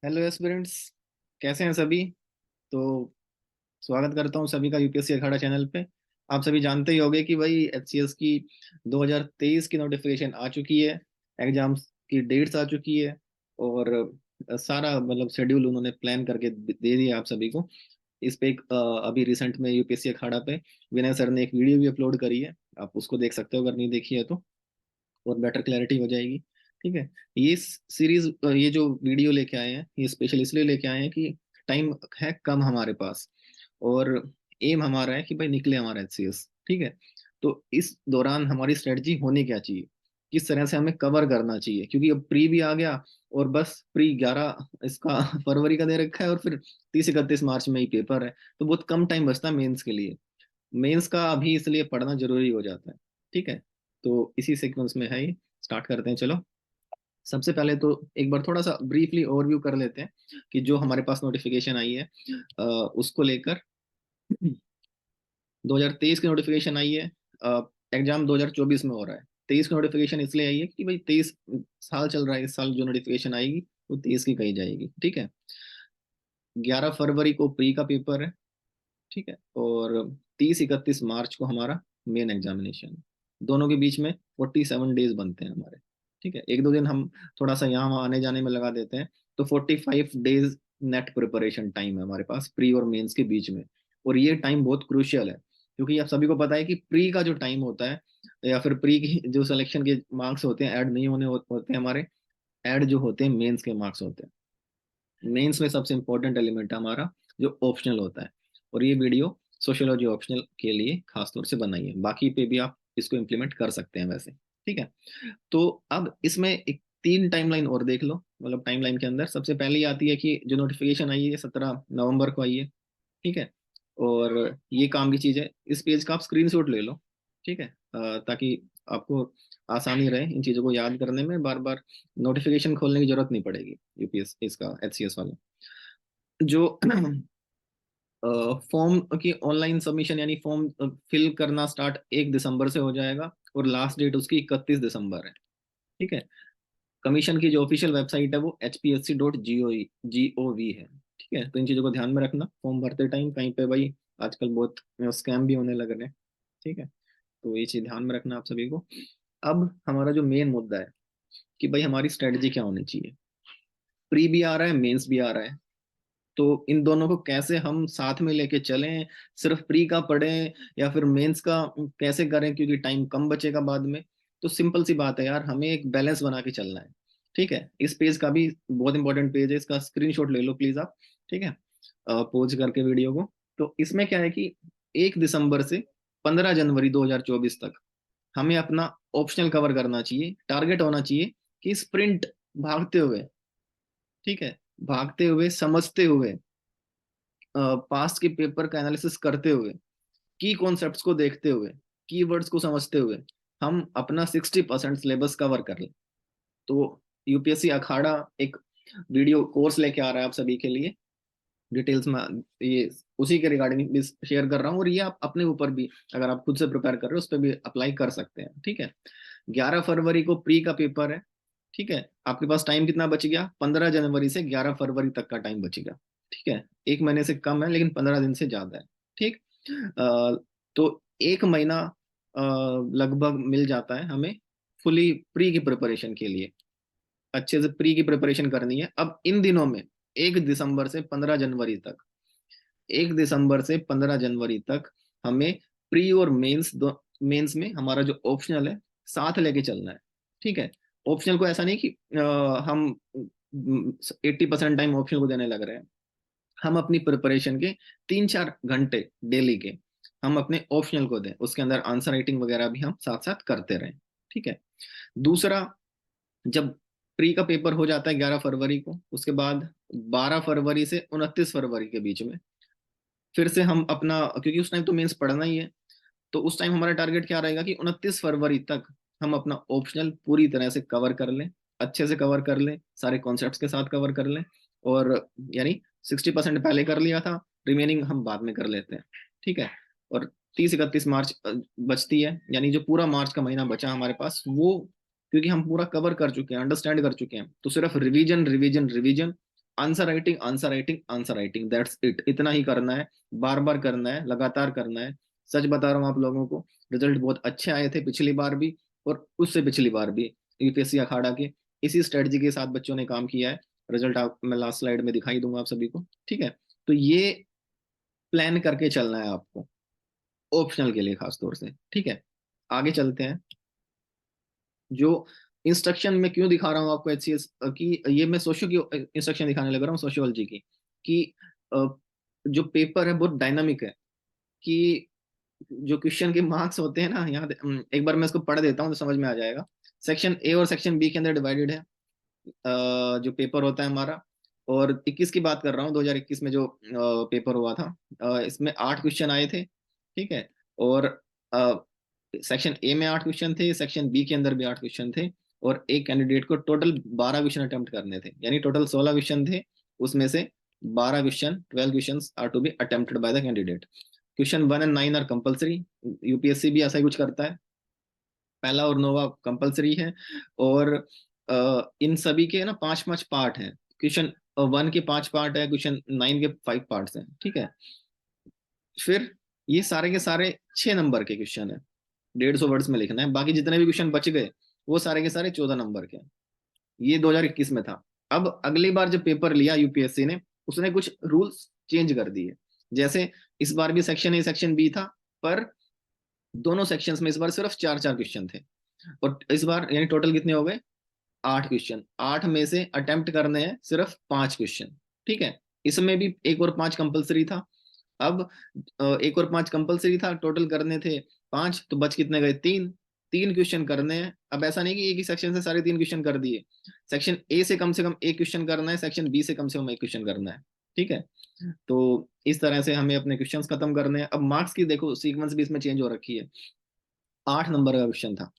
Hello aspirants, कैसे हैं सभी। तो स्वागत करता हूं सभी का यूपीएससी अखाड़ा चैनल पे। आप सभी जानते ही होंगे कि भाई एचसीएस की 2023 की नोटिफिकेशन आ चुकी है। एग्जाम्स की डेट्स आ चुकी है और सारा मतलब शेड्यूल उन्होंने प्लान करके दे दिया आप सभी को। इस पे एक अभी रिसेंट में यूपीएससी अखाड़ा पे विनय सर ने एक वीडियो भी अपलोड करी है। आप उसको देख सकते हो अगर नहीं देखी है तो, और बेटर क्लैरिटी हो जाएगी। ठीक है। ये सीरीज, ये जो वीडियो लेके आए हैं ये स्पेशल इसलिए लेके आए हैं कि टाइम है कम हमारे पास, और एम हमारा है कि भाई निकले हमारा एचसीएस। ठीक है। तो इस दौरान हमारी स्ट्रेटजी होनी क्या चाहिए, किस तरह से हमें कवर करना चाहिए, क्योंकि अब प्री भी आ गया और बस प्री 11 इसका फरवरी का दे रखा है और फिर 30-31 मार्च में ही पेपर है। तो बहुत कम टाइम बचता है मेंस के लिए। मेंस का अभी इसलिए पढ़ना जरूरी हो जाता है। ठीक है। तो इसी सीक्वेंस में है, ही स्टार्ट करते हैं चलो। सबसे पहले तो एक बार थोड़ा सा ब्रीफली ओवरव्यू कर लेते हैं कि जो हमारे पास नोटिफिकेशन आई है उसको लेकर। 2023 की नोटिफिकेशन आई है। एग्जाम 2024 में हो रहा है। 23 की नोटिफिकेशन इसलिए आई है कि भाई 23 साल चल रहा है, इस साल जो नोटिफिकेशन आएगी वो 23 की कही जाएगी। ठीक है। 11 फरवरी को प्री का पेपर है। ठीक है। और 30-31 मार्च को हमारा मेन एग्जामिनेशन है। दोनों के बीच में 47 डेज बनते हैं हमारे। ठीक है। एक दो दिन हम थोड़ा सा यहाँ वहाँ आने जाने में लगा देते हैं, तो 45 डेज नेट प्रिपरेशन टाइम है हमारे पास प्री और मेंस के बीच में। और ये टाइम बहुत क्रूशियल है, क्योंकि आप सभी को पता है कि प्री का जो टाइम होता है या फिर प्री की जो सिलेक्शन के मार्क्स होते हैं ऐड नहीं होते हैं हमारे, ऐड जो होते हैं मेंस के मार्क्स होते हैं। मेंस में सबसे इंपॉर्टेंट एलिमेंट है हमारा जो ऑप्शनल होता है। और ये वीडियो सोशियोलॉजी ऑप्शनल के लिए खासतौर से बनाई है, बाकी पे भी आप इसको इम्प्लीमेंट कर सकते हैं वैसे। ठीक है। तो अब इसमें एक 3 टाइमलाइन और देख लो। मतलब टाइमलाइन के अंदर सबसे पहले आती है कि जो नोटिफिकेशन आई है 17 नवंबर को आई है। ठीक है। और ये काम की चीज है, इस पेज का आप स्क्रीनशॉट ले लो। ठीक है। ताकि आपको आसानी रहे इन चीजों को याद करने में, बार बार नोटिफिकेशन खोलने की जरूरत नहीं पड़ेगी यूपीएस इसका एचसीएस वाला। जो फॉर्म की ऑनलाइन सबमिशन यानी फॉर्म फिल करना स्टार्ट 1 दिसंबर से हो जाएगा और लास्ट डेट उसकी 31 दिसंबर है। ठीक है। कमीशन की जो ऑफिशियल वेबसाइट है वो hpsc.gov है। ठीक है। तो इन चीज़ों को ध्यान में रखना फॉर्म भरते टाइम कहीं पे भाई आजकल बहुत स्कैम भी होने लग रहे हैं। ठीक है। तो ये चीज़ ध्यान में रखना आप सभी को। अब हमारा जो मेन मुद्दा है कि भाई हमारी स्ट्रेटजी क्या होनी चाहिए। प्री भी आ रहा है, मेंस भी आ रहा है, तो इन दोनों को कैसे हम साथ में लेके चलें। सिर्फ प्री का पढ़ें या फिर मेंस का कैसे करें, क्योंकि टाइम कम बचेगा बाद में। तो सिंपल सी बात है यार, हमें एक बैलेंस बना के चलना है। ठीक है। इस पेज का भी बहुत इंपॉर्टेंट पेज है, इसका स्क्रीनशॉट ले लो प्लीज आप। ठीक है। पॉज करके वीडियो को। तो इसमें क्या है कि 1 दिसंबर से 15 जनवरी 2024 तक हमें अपना ऑप्शनल कवर करना चाहिए। टारगेट होना चाहिए कि स्प्रिंट भागते हुए, ठीक है, भागते हुए समझते हुए, पास्ट के पेपर का एनालिसिस करते हुए, की कॉन्सेप्ट्स को देखते हुए, कीवर्ड्स को समझते हुए हम अपना 60% सिलेबस कवर कर लें। तो यूपीएससी अखाड़ा एक वीडियो कोर्स लेके आ रहा है आप सभी के लिए। डिटेल्स में ये उसी के रिगार्डिंग भी शेयर कर रहा हूँ, और ये आप अपने ऊपर भी अगर आप खुद से प्रिपेयर कर रहे हो उस पर भी अप्लाई कर सकते हैं। ठीक है। 11 फरवरी को प्री का पेपर है। ठीक है। आपके पास टाइम कितना बच गया, 15 जनवरी से 11 फरवरी तक का टाइम बच गया। ठीक है। एक महीने से कम है लेकिन 15 दिन से ज्यादा है। ठीक। तो एक महीना लगभग मिल जाता है हमें फुली प्री की प्रिपरेशन के लिए। अच्छे से प्री की प्रिपरेशन करनी है अब इन दिनों में। 1 दिसंबर से 15 जनवरी तक, 1 दिसंबर से 15 जनवरी तक हमें प्री और मेंस दो, मेंस में हमारा जो ऑप्शनल है साथ लेके चलना है। ठीक है। ऑप्शनल को ऐसा नहीं कि हम 80% टाइम ऑप्शनल को देने लग रहे हैं। हम अपनी प्रिपरेशन के 3-4 घंटे डेली के हम अपने ऑप्शनल को दें, उसके अंदर आंसर राइटिंग वगैरह भी हम साथ साथ करते रहें। ठीक है। दूसरा, जब प्री का पेपर हो जाता है 11 फरवरी को, उसके बाद 12 फरवरी से 29 फरवरी के बीच में फिर से हम अपना, क्योंकि उस टाइम तो मेंस पढ़ना ही है, तो उस टाइम हमारा टारगेट क्या रहेगा कि 29 फरवरी तक हम अपना ऑप्शनल पूरी तरह से कवर कर लें, अच्छे से कवर कर लें, सारे कॉन्सेप्ट्स के साथ कवर कर लें। और यानी 60% पहले कर लिया था, रिमेनिंग हम बाद में कर लेते हैं। ठीक है। और 30-31 मार्च बचती है, यानी जो पूरा मार्च का महीना बचा हमारे पास वो, क्योंकि हम पूरा कवर कर चुके हैं, अंडरस्टैंड कर चुके हैं, तो सिर्फ revision revision revision answer writing, answer writing, answer writing, that's it. इतना ही करना है, बार बार करना है, लगातार करना है। सच बता रहा हूँ आप लोगों को, रिजल्ट बहुत अच्छे आए थे पिछली बार भी और उससे पिछली बार भी। यूपीएससी अखाड़ा के इसी स्ट्रेटजी के साथ बच्चों ने काम किया है। रिजल्ट आप मैं लास्ट स्लाइड में दिखाई दूंगा आप सभी को, ठीक है। तो ये प्लान करके चलना है आपको, ऑप्शनल के लिए खास तौर से, ठीक है। आगे चलते हैं। जो इंस्ट्रक्शन में क्यों दिखा रहा हूँ आपको एचसीएस की, ये मैं सोशो की इंस्ट्रक्शन दिखाने लग रहा हूँ, सोशियोलॉजी की, कि अ, जो पेपर है बहुत डायनामिक है। कि जो क्वेश्चन के मार्क्स होते हैं ना, यहाँ एक बार मैं इसको पढ़ देता हूँ तो समझ में आ जाएगा। सेक्शन ए और सेक्शन बी के अंदर डिवाइडेड है जो पेपर होता है हमारा। और 21 की बात कर रहा हूँ, 2021 में जो पेपर हुआ था, इसमें 8 क्वेश्चन आए थे, ठीक है। और सेक्शन ए में 8 क्वेश्चन थे, सेक्शन बी के अंदर भी 8 क्वेश्चन थे। और एक कैंडिडेट को टोटल 12 क्वेश्चन अटेम्प्ट करने थे, यानी टोटल 16 क्वेश्चन थे। उसमें से 12 question, 12 question are to be attempted by the candidate. Question 1 and 9 are compulsory. UPSC भी ऐसा ही कुछ करता है, पहला और नोवा कंपलसरी है। और इन सभी के ना 5 5 पार्ट हैं। क्वेश्चन 1 के 5 पार्ट है, क्वेश्चन 9 के 5 पार्ट्स हैं, ठीक है। फिर ये सारे के सारे 6 नंबर के क्वेश्चन है, 150 वर्ड्स में लिखना है। बाकी जितने भी क्वेश्चन बच गए वो सारे के सारे 14 नंबर के हैं। ये 2021 में था। अब अगली बार जब पेपर लिया यूपीएससी ने, उसने कुछ रूल्स चेंज कर दिए। जैसे इस बार भी सेक्शन ए सेक्शन बी था, पर दोनों सेक्शंस में इस बार सिर्फ 4 4 क्वेश्चन थे। और इस बार यानी टोटल कितने हो गए, 8 क्वेश्चन। 8 में से अटेम्प्ट करने हैं सिर्फ 5 क्वेश्चन, ठीक है। इसमें भी 1 और 5 कंपलसरी था। अब 1 और 5 कंपलसरी था, टोटल करने थे 5, तो बच कितने गए, 3। 3 क्वेश्चन करने हैं। अब ऐसा नहीं कि एक ही सेक्शन से सारे 3 क्वेश्चन कर दिए। सेक्शन ए से कम 1 क्वेश्चन करना है, सेक्शन बी से कम 1 क्वेश्चन करना है, ठीक है। तो इस तरह से हमें अपने क्वेश्चन खत्म करने हैं। अब मार्क्स की देखो सीक्वेंस भी इसमें चेंज हो रखी है। 8 नंबर का क्वेश्चन था।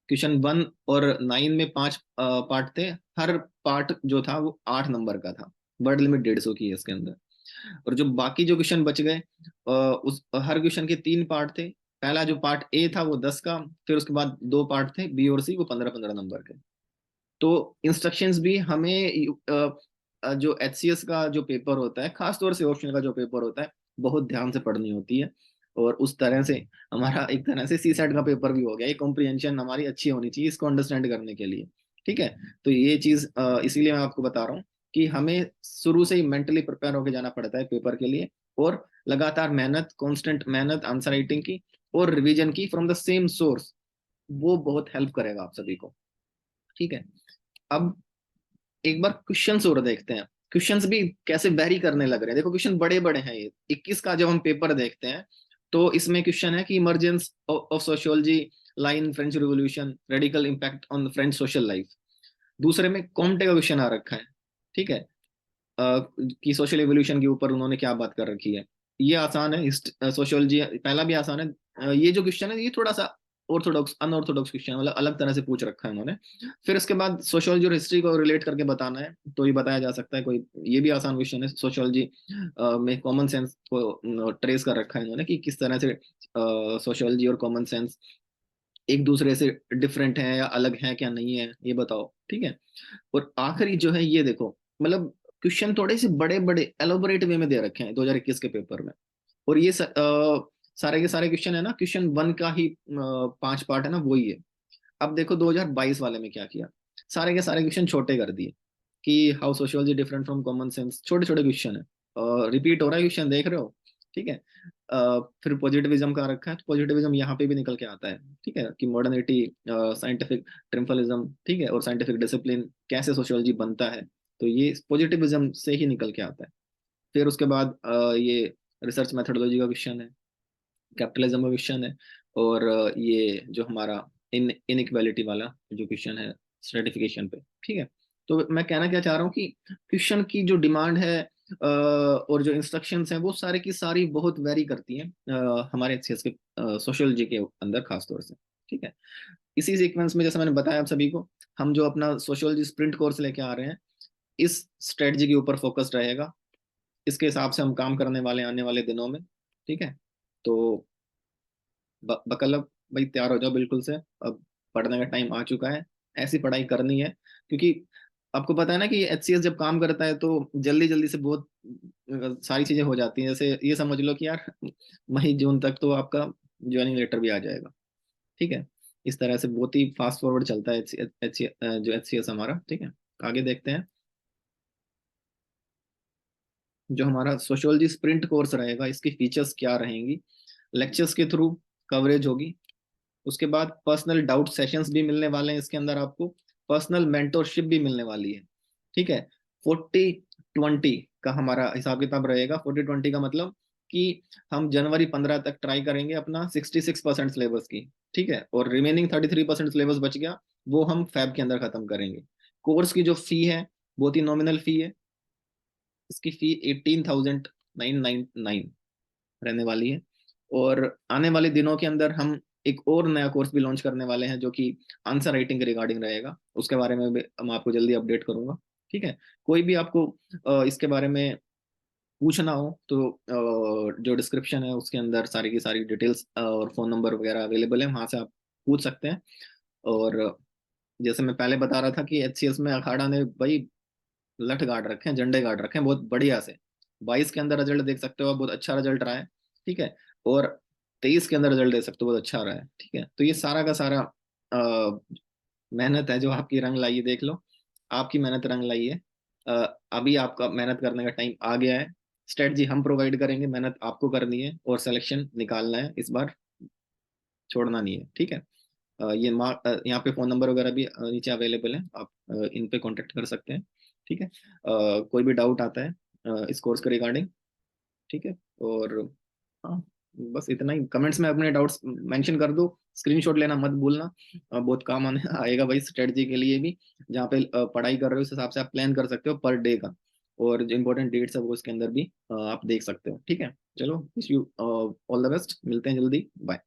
क्वेश्चन 1 और 9 में 5 पार्ट थे। हर पार्ट जो था वो 8 नंबर का था। वर्ड लिमिट 150 की है इसके अंदर। और जो बाकी जो क्वेश्चन बच गए, उस हर क्वेश्चन के 3 पार्ट थे। पहला जो पार्ट ए था वो 10 का, फिर उसके बाद 2 पार्ट थे बी और सी, वो 15 15 नंबर के। तो इंस्ट्रक्शंस भी हमें जो एचसीएस का जो पेपर होता है, खासतौर से ऑप्शनल का जो पेपर होता है, बहुत ध्यान से पढ़नी होती है। और उस तरह से हमारा एक तरह से सी सेट का पेपर भी हो गया। ये कॉम्प्रिहेंशन हमारी अच्छी होनी चाहिए इसको अंडरस्टैंड करने के लिए, ठीक है। तो ये चीज इसीलिए मैं आपको बता रहा हूँ कि हमें शुरू से ही मेंटली प्रिपेयर होकर जाना पड़ता है पेपर के लिए। और लगातार मेहनत, कांस्टेंट मेहनत आंसर राइटिंग की और रिवीजन की फ्रॉम द सेम सोर्स, वो बहुत हेल्प करेगा आप सभी को, ठीक है। अब एक बार क्वेश्चंस और देखते हैं। क्वेश्चंस भी कैसे वेरी करने लग रहे हैं, देखो क्वेश्चन बड़े बड़े हैं। ये 21 का जब हम पेपर देखते हैं, तो इसमें क्वेश्चन है कि emergence of sociology line French revolution, radical impact on French social life. दूसरे में कॉम्टे का क्वेश्चन आ रखा है, ठीक है। कि सोशल एवोल्यूशन के ऊपर उन्होंने क्या बात कर रखी है। ये आसान है, सोशियोलॉजी पहला भी आसान है। ये जो क्वेश्चन है ये थोड़ा सा ऑर्थोडॉक्स अनऑर्थोडॉक्स क्वेश्चन, मतलब अलग तरह से पूछ रखा है उन्होंने। फिर इसके बाद सोशियोलॉजी और हिस्ट्री को रिलेट करके बताना है, तो ये बताया जा सकता है कोई। ये भी आसान क्वेश्चन है। सोशियोलॉजी में कॉमन सेंस को ट्रेस कर रखा है इन्होंने, कि किस तरह से सोशियोलॉजी और कॉमन सेंस एक दूसरे से डिफरेंट है या अलग है, क्या नहीं है, ये बताओ, ठीक है। और आखिरी जो है ये देखो, मतलब क्वेश्चन थोड़े से बड़े बड़े एलोबरेट वे में दे रखे हैं 2021 के पेपर में। और ये सारे के सारे क्वेश्चन है ना, क्वेश्चन 1 का ही 5 पार्ट है ना, वही है। अब देखो 2022 वाले में क्या किया, सारे के सारे क्वेश्चन छोटे कर दिए। कि how sociology different from common sense, छोटे छोटे क्वेश्चन है। रिपीट हो रहा है क्वेश्चन, देख रहे हो, ठीक है। फिर पॉजिटिविज्म का रखा है, तो पॉजिटिविज्म यहाँ पे भी निकल के आता है, ठीक है। कि मॉडर्निटी, साइंटिफिक ट्रिम्फलिज्म, ठीक है, और साइंटिफिक डिसिप्लिन कैसे सोशियोलॉजी बनता है, तो ये पॉजिटिविज्म से ही निकल के आता है। फिर उसके बाद ये रिसर्च मेथोडोलॉजी का क्वेश्चन है, कैपिटलिज्म का क्वेश्चन है। और ये जो हमारा इनइक्वालिटी वाला जो क्वेश्चन है स्ट्रेटिफिकेशन पे, ठीक है। तो मैं कहना क्या चाह रहा हूँ कि क्वेश्चन की जो डिमांड है और जो इंस्ट्रक्शंस हैं, वो सारे की सारी बहुत वेरी करती हैं हमारे एचसीएस के सोशियोलॉजी के अंदर खास तौर से, ठीक है। इसी सीक्वेंस में जैसे मैंने बताया आप सभी को, हम जो अपना सोशियोलॉजी स्प्रिंट कोर्स लेके आ रहे हैं, इस स्ट्रेटजी के ऊपर फोकस्ड रहेगा। इसके हिसाब से हम काम करने वाले हैं आने वाले दिनों में, ठीक है। तो बकलब भाई तैयार हो जाओ बिल्कुल से। अब पढ़ने का टाइम आ चुका है, ऐसी पढ़ाई करनी है। क्योंकि आपको पता है ना कि HCS जब काम करता है तो जल्दी जल्दी से बहुत सारी चीजें हो जाती हैं। जैसे ये समझ लो कि यार मई जून तक तो आपका ज्वाइनिंग लेटर भी आ जाएगा। ठीक है, इस तरह से बहुत ही फास्ट फॉरवर्ड चलता है जो HCS हमारा। ठीक है, आगे देखते हैं। जो हमारा सोशियोलॉजी स्प्रिंट कोर्स रहेगा, इसकी फीचर्स क्या रहेंगी? लेक्चर्स के थ्रू कवरेज होगी। उसके बाद पर्सनल डाउट सेशंस भी मिलने वाले हैं इसके अंदर आपको। पर्सनल मेंटोरशिप भी मिलने वाली है। ठीक है, 40-20 का हमारा हिसाब किताब रहेगा। 40-20 का मतलब कि हम जनवरी 15 तक ट्राई करेंगे अपना 66% सिलेबस की। ठीक है, और रिमेनिंग 33% सिलेबस बच गया, वो हम फैब के अंदर खत्म करेंगे। कोर्स की जो फी है, बहुत ही नॉमिनल फी है। इसकी फी 18,999 रहने वाली है। और आने वाले दिनों के अंदर हम एक और नया कोर्स भी लॉन्च करने वाले हैं, जो कि आंसर राइटिंग के रिगार्डिंग रहेगा। उसके बारे में भी मैं आपको जल्दी अपडेट करूंगा। ठीक है, कोई भी आपको इसके बारे में पूछना हो तो जो डिस्क्रिप्शन है उसके अंदर सारी की सारी डिटेल्स और फोन नंबर वगैरह अवेलेबल है, वहां से आप पूछ सकते हैं। और जैसे मैं पहले बता रहा था कि HCS में अखाड़ा ने भाई लठ गाड़ रखे हैं, झंडे गाड़ रखे हैं बहुत बढ़िया से। 22 के अंदर रिजल्ट देख सकते हो आप, बहुत अच्छा रिजल्ट रहा है। ठीक है, और 23 के अंदर रिजल्ट देख सकते हो, बहुत अच्छा रहा है। ठीक है, तो ये सारा का सारा अ, मेहनत है जो आपकी रंग लाई है, देख लो आपकी मेहनत रंग लाई है। अभी आपका मेहनत करने का टाइम आ गया है। स्ट्रेटजी हम प्रोवाइड करेंगे, मेहनत आपको करनी है और सिलेक्शन निकालना है इस बार, छोड़ना नहीं है। ठीक है, ये यहाँ पे फोन नंबर वगैरह भी नीचे अवेलेबल है, आप इन पे कांटेक्ट कर सकते हैं। ठीक है, कोई भी डाउट आता है इस कोर्स के रिगार्डिंग। ठीक है, और हाँ, बस इतना ही। कमेंट्स में अपने डाउट्स मेंशन कर दो, स्क्रीनशॉट लेना मत भूलना। बहुत काम आने आएगा भाई स्ट्रेटजी के लिए भी। जहाँ पे पढ़ाई कर रहे हो उस हिसाब से आप प्लान कर सकते हो पर डे का। और जो इंपॉर्टेंट डेट्स है वो इसके अंदर भी आप देख सकते हो। ठीक है, चलो, wish you all the best, मिलते हैं जल्दी, बाय।